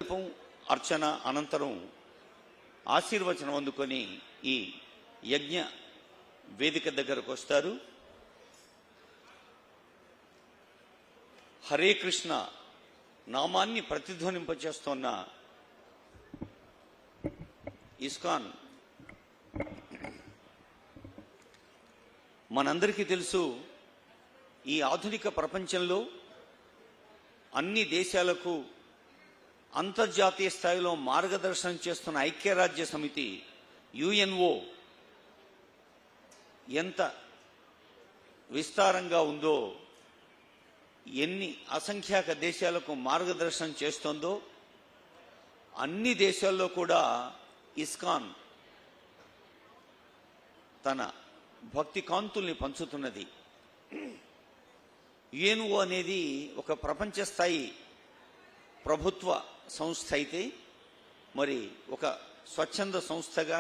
జపం అర్చన అనంతరం ఆశీర్వచనం అందుకొని ఈ యజ్ఞ వేదిక దగ్గరకు వస్తారు. హరే కృష్ణ నామాన్ని ప్రతిధ్వనింపచేస్తున్న ఇస్కాన్ మనందరికీ తెలుసు, ఈ ఆధునిక ప్రపంచంలో అన్ని దేశాలకు అంతర్జాతీయ స్థాయిలో మార్గదర్శనం చేస్తున్న ఐక్యరాజ్య సమితి యుఎన్ఓ ఎంత విస్తారంగా ఉందో, ఎన్ని అసంఖ్యాక దేశాలకు మార్గదర్శనం చేస్తోందో, అన్ని దేశాల్లో కూడా ఇస్కాన్ తన భక్తి కాంతుల్ని పంచుతున్నది. యుఎన్ఓ అనేది ఒక ప్రపంచ స్థాయి ప్రభుత్వ సంస్థ అయితే, మరి ఒక స్వచ్ఛంద సంస్థగా,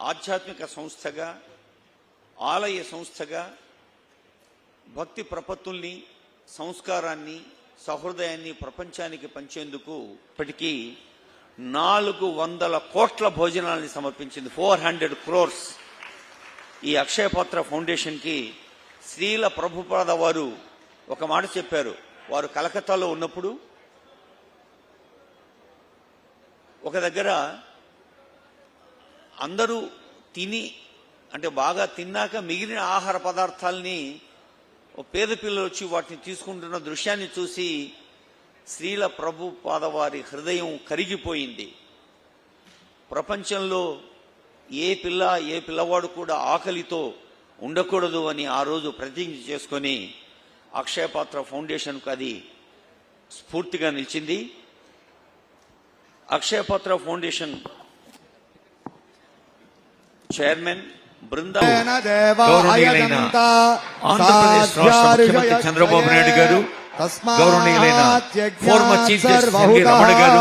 ఆధ్యాత్మిక సంస్థగా, ఆలయ సంస్థగా భక్తి ప్రపత్తుల్ని, సంస్కారాన్ని, సహృదయాన్ని ప్రపంచానికి పంచేందుకు ఇప్పటికీ 400 కోట్ల భోజనాలని సమర్పించింది. 400 crores. ఈ అక్షయపాత్ర ఫౌండేషన్కి శ్రీల ప్రభుపాద వారు ఒక మాట చెప్పారు. వారు కలకత్తాలో ఉన్నప్పుడు ఒక దగ్గర అందరూ తిని, అంటే బాగా తిన్నాక మిగిలిన ఆహార పదార్థాలని పేద పిల్లలు వచ్చి వాటిని తీసుకుంటున్న దృశ్యాన్ని చూసి శ్రీల ప్రభుపాద వారి హృదయం కరిగిపోయింది. ప్రపంచంలో ఏ పిల్లవాడు కూడా ఆకలితో ఉండకూడదు అని ఆ రోజు ప్రతిజ్ఞ చేసుకొని అక్షయపాత్ర ఫౌండేషన్కు అది స్ఫూర్తిగా నిలిచింది. అక్షయపాత్ర ఫౌండేషన్ చైర్మన్ బృందా గౌరవనీయులైన ఆంధ్రప్రదేశ్ రాష్ట్ర ముఖ్యమంత్రి చంద్రబాబు నాయుడు గారు, గౌరవనీయులైన former chief justice N V Ramana గారు,